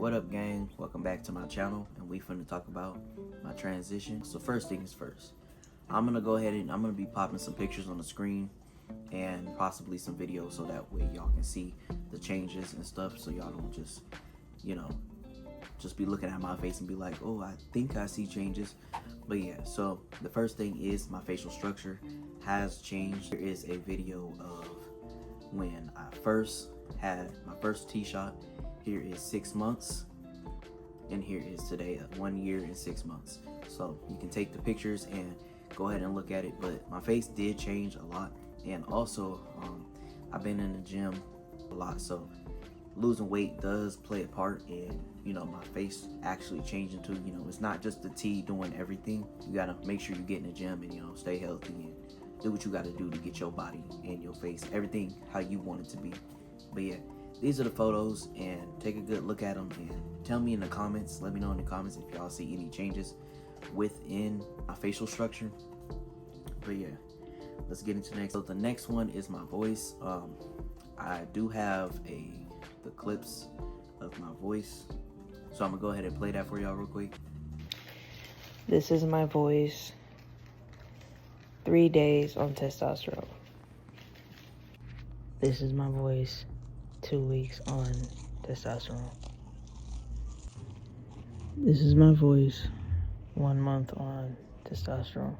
What up, gang? Welcome back to my channel, and we finna talk about my transition. So first things first, I'm gonna go ahead and I'm gonna be popping some pictures on the screen and possibly some videos so that way y'all can see the changes and stuff, so y'all don't just, just be looking at my face and be like, oh, I think I see changes. But yeah, so the first thing is my facial structure has changed. There is a video of when I first had my first T-shot. Here is 6 months, and here is today, 1 year and 6 months. So you can take the pictures and go ahead and look at it, but my face did change a lot. And also, I've been in the gym a lot, so losing weight does play a part in, my face actually changing too. It's not just the T doing everything. You gotta make sure you get in the gym and, stay healthy and do what you gotta do to get your body and your face, everything how you want it to be. But yeah, these are the photos, and take a good look at them and tell me in the comments, let me know in the comments if y'all see any changes within my facial structure. But yeah, let's get into the next. So the next one is my voice. I do have the clips of my voice, so I'm gonna go ahead and play that for y'all real quick. This is my voice 3 days on testosterone. This is my voice 2 weeks on testosterone. This is my voice 1 month on testosterone.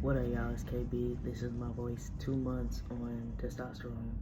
What up, y'all? It's KB. This is my voice 2 months on testosterone.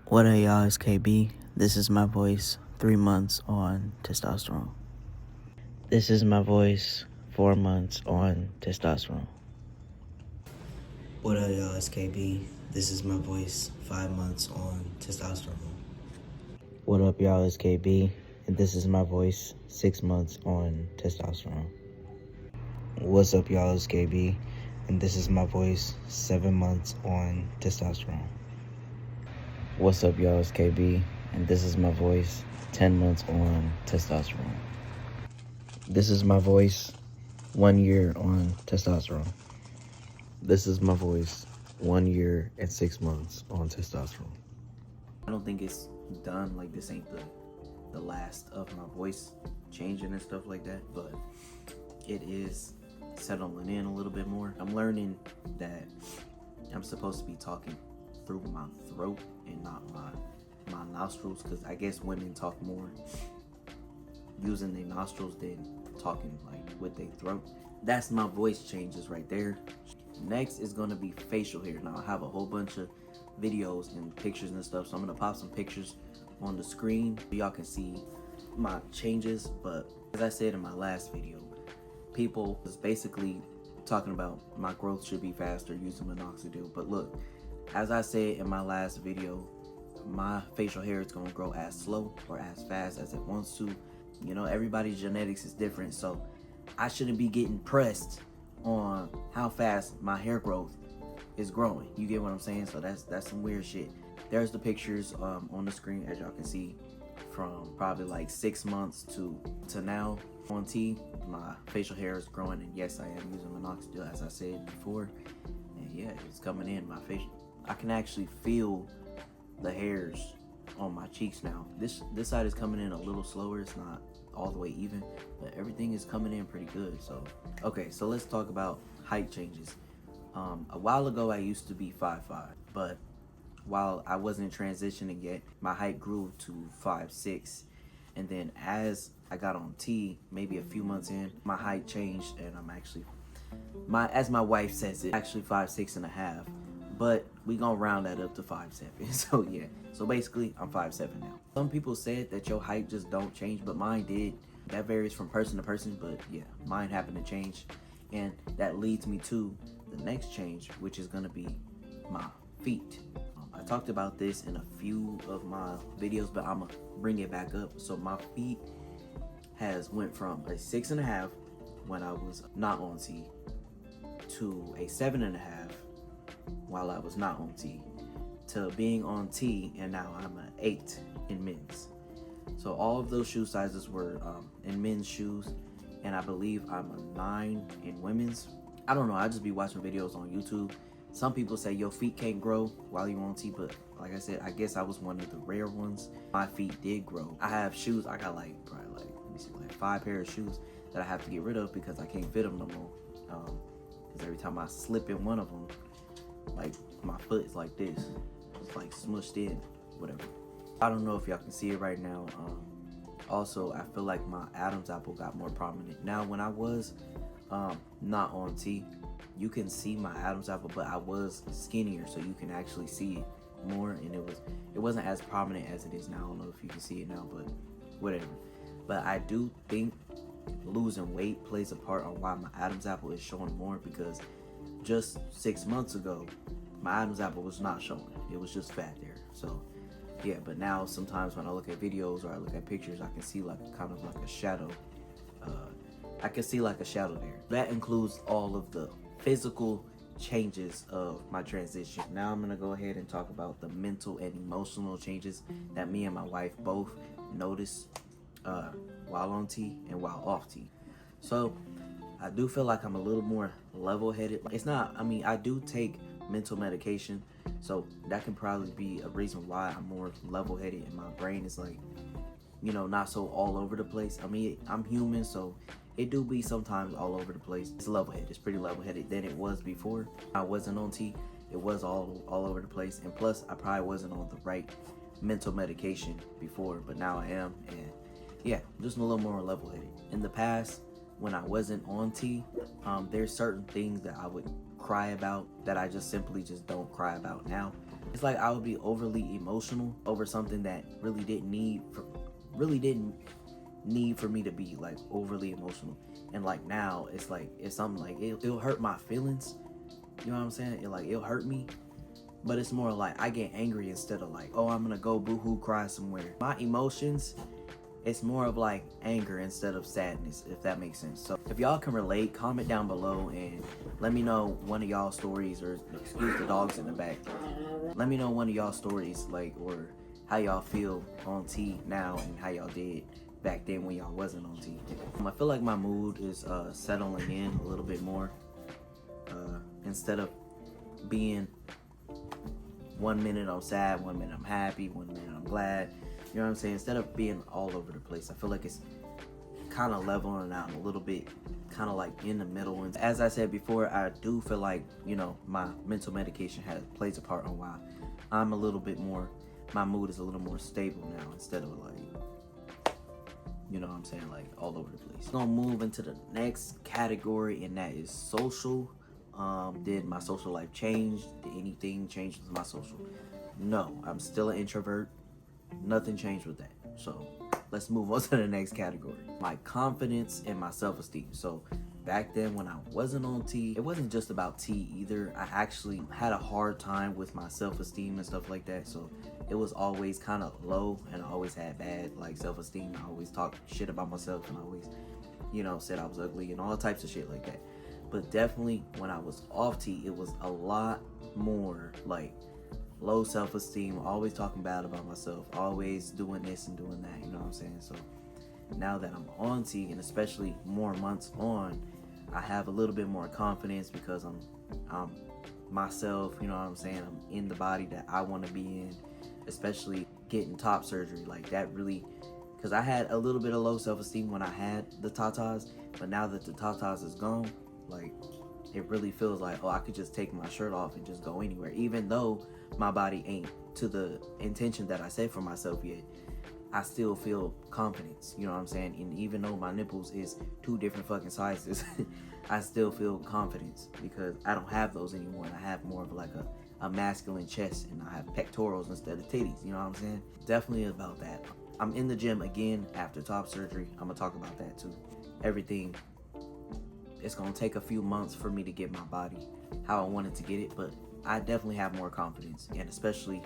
What up, y'all? It's KB. This is my voice 3 months on testosterone. This is my voice 4 months on testosterone. What up, y'all? It's KB. This is my voice 5 months on testosterone. What up, y'all? It's KB, and this is my voice 6 months on testosterone. What's up, y'all? It's KB, and this is my voice 7 months on testosterone. What's up, y'all? It's KB, and this is my voice 10 months on testosterone. This is my voice 1 year on testosterone. This is my voice 1 year and 6 months on testosterone. I don't think it's done. Like, this ain't the last of my voice changing and stuff like that, but it is settling in a little bit more. I'm learning that I'm supposed to be talking through my throat and not my nostrils, because I guess women talk more using their nostrils than talking like with their throat. That's my voice changes right there. Next is gonna be facial hair. Now I have a whole bunch of videos and pictures and stuff, so I'm gonna pop some pictures on the screen so y'all can see my changes. But as I said in my last video, people was basically talking about my growth should be faster using minoxidil. But look, as I said in my last video, my facial hair is gonna grow as slow or as fast as it wants to. Everybody's genetics is different, so I shouldn't be getting pressed on how fast my hair growth is growing. You get what I'm saying? So that's some weird shit. There's the pictures on the screen, as y'all can see, from probably like 6 months to now. On T, my facial hair is growing, and yes, I am using minoxidil, as I said before. And yeah, it's coming in my face. I can actually feel the hairs on my cheeks now. This side is coming in a little slower. It's not all the way even, but everything is coming in pretty good. So okay, so let's talk about height changes. A while ago I used to be 5'5", but while I wasn't transitioning yet, my height grew to 5'6", and then as I got on T, maybe a few months in, my height changed, and I'm actually, as my wife says it, actually 5'6.5", but we gonna round that up to 5'7". So yeah, so basically I'm 5'7" now. Some people said that your height just don't change, but mine did. That varies from person to person, but yeah, mine happened to change, and that leads me to the next change, which is gonna be my feet. I talked about this in a few of my videos, but I'm gonna bring it back up. So my feet has went from a 6.5 when I was not on T to a 7.5 while I was not on T, to being on T, and now I'm an 8 in men's. So all of those shoe sizes were in men's shoes, and I believe I'm a 9 in women's. I don't know, I just be watching videos on YouTube. Some people say your feet can't grow while you're on T, but Like I said, I guess I was one of the rare ones. My feet did grow. I have shoes. I got like probably like, let me see, like 5 pairs of shoes that I have to get rid of because I can't fit them no more. Because every time I slip in one of them, like my foot is like this. It's like smushed in, whatever. I don't know if y'all can see it right now. Also, I feel like my Adam's apple got more prominent. Now, when I was not on T, you can see my Adam's apple, but I was skinnier, so you can actually see it more, and it wasn't as prominent as it is now. I don't know if you can see it now, but whatever. But I do think losing weight plays a part on why my Adam's apple is showing more, because just 6 months ago, my Adam's apple was not showing. It was just fat there. So yeah, but now sometimes when I look at videos or I look at pictures, I can see like kind of like a shadow. I can see like a shadow there. That includes all of the physical changes of my transition. Now I'm gonna go ahead and talk about the mental and emotional changes that me and my wife both noticed while on T and while off T. So I do feel like I'm a little more level-headed. It's not, I mean, I do take mental medication, so that can probably be a reason why I'm more level-headed and my brain is like, you know, not so all over the place. I mean, I'm human, so it do be sometimes all over the place. It's level-headed. It's pretty level-headed than it was before. I wasn't on T. It was all over the place, and plus I probably wasn't on the right mental medication before, but now I am, and yeah, just a little more level-headed. In the past, when I wasn't on T, there's certain things that I would cry about that I just simply just don't cry about now. It's like I would be overly emotional over something that really didn't need for me to be like overly emotional. And like now, it's like it's something like it'll hurt my feelings. You know what I'm saying? It'll hurt me. But it's more like I get angry instead of like, oh, I'm gonna go boo-hoo cry somewhere. My emotions, it's more of like anger instead of sadness, if that makes sense. So if y'all can relate, comment down below and let me know one of y'all stories, or excuse the dogs in the back. Let me know one of y'all stories, like, or how y'all feel on T now and how y'all did back then when y'all wasn't on T. I feel like my mood is settling in a little bit more. Instead of being 1 minute I'm sad, 1 minute I'm happy, 1 minute I'm glad. You know what I'm saying? Instead of being all over the place, I feel like it's kind of leveling out a little bit, kind of like in the middle. And as I said before, I do feel like, you know, my mental medication plays a part on why I'm a little bit more, my mood is a little more stable now, instead of like, you know what I'm saying, like all over the place. Gonna move into the next category, and that is social. Did my social life change? Did anything change with my social? No, I'm still an introvert. Nothing changed with that. So let's move on to the next category. My confidence and my self-esteem. So back then when I wasn't on T, it wasn't just about T either. I actually had a hard time with my self-esteem and stuff like that. So it was always kind of low, and I always had bad like self-esteem. I always talked shit about myself, and I always, you know, said I was ugly and all types of shit like that. But definitely when I was off T, it was a lot more like low self-esteem, always talking bad about myself, always doing this and doing that, you know what I'm saying? So now that I'm on T, and especially more months on, I have a little bit more confidence because I'm myself, you know what I'm saying? I'm in the body that I want to be in, especially getting top surgery. Like that really, because I had a little bit of low self-esteem when I had the tatas, but now that the tatas is gone, like it really feels like, oh, I could just take my shirt off and just go anywhere, even though my body ain't to the intention that I set for myself yet. I still feel confidence, you know what I'm saying? And even though my nipples is 2 different fucking sizes, I still feel confidence because I don't have those anymore, and I have more of like a masculine chest, and I have pectorals instead of titties, you know what I'm saying? Definitely about that. I'm in the gym again after top surgery. I'm gonna talk about that too. Everything, it's gonna take a few months for me to get my body how I wanted to get it, but I definitely have more confidence, and especially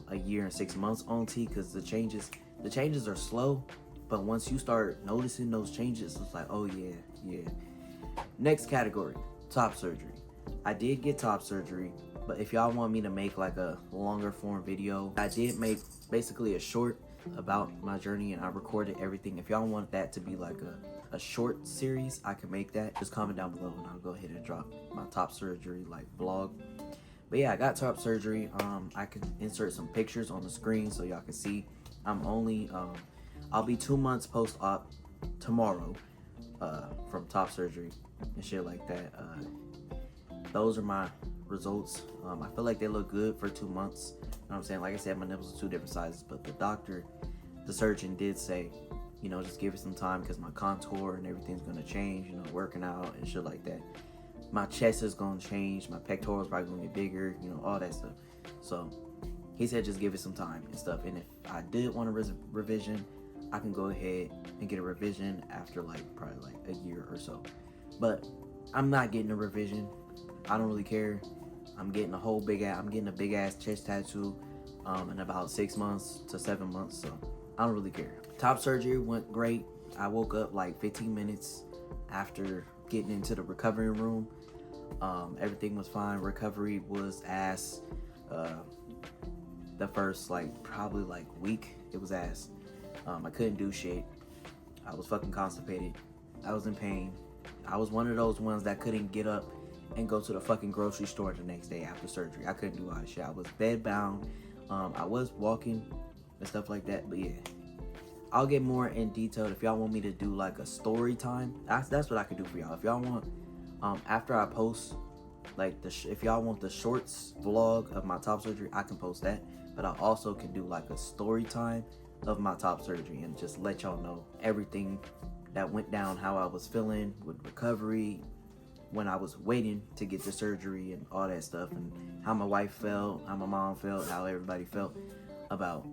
a year and 6 months on T, because the changes are slow, but once you start noticing those changes, it's like, oh yeah. Next category, top surgery. I did get top surgery, but if y'all want me to make like a longer form video, I did make basically a short about my journey, and I recorded everything. If y'all want that to be like a short series, I can make that. Just comment down below and I'll go ahead and drop my top surgery like vlog. But yeah, I got top surgery. I can insert some pictures on the screen so y'all can see. I'm only I'll be 2 months post-op tomorrow from top surgery and shit like that. Those are my results. I feel like they look good for 2 months. You know what I'm saying? Like I said, my nipples are 2 different sizes, but the surgeon did say, you know, just give it some time because my contour and everything's gonna change, you know, working out and shit like that. My chest is gonna change, my pectorals probably gonna get bigger, you know, all that stuff. So he said just give it some time and stuff. And if I did want a revision, I can go ahead and get a revision after probably a year or so. But I'm not getting a revision. I don't really care. I'm getting a big ass chest tattoo in about 6 months to 7 months, so I don't really care. Top surgery went great. I woke up like 15 minutes after getting into the recovery room. Everything was fine. Recovery was ass. The first probably week, it was ass. I couldn't do shit. I was fucking constipated. I was in pain. I was one of those ones that couldn't get up and go to the fucking grocery store the next day after surgery. I couldn't do all that shit. I was bed bound. I was walking and stuff like that, but yeah. I'll get more in detail if y'all want me to do a story time. That's what I could do for y'all. If y'all want, after I post, if y'all want the shorts vlog of my top surgery, I can post that. But I also can do a story time of my top surgery and just let y'all know everything that went down, how I was feeling with recovery, when I was waiting to get the surgery and all that stuff, and how my wife felt, how my mom felt, how everybody felt about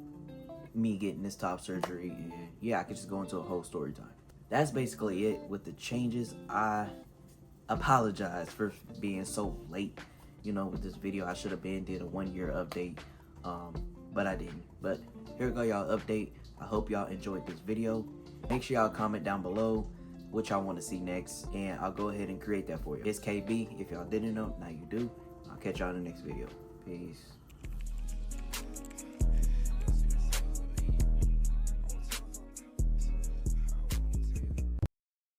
me getting this top surgery. And yeah, I could just go into a whole story time. That's basically it with the changes. I apologize for being so late, you know, with this video. I should have did a 1 year update, but I didn't. But here we go, y'all, update. I hope y'all enjoyed this video. Make sure y'all comment down below what y'all want to see next, and I'll go ahead and create that for you. It's KB. If y'all didn't know, now you do. I'll catch y'all in the next video. Peace.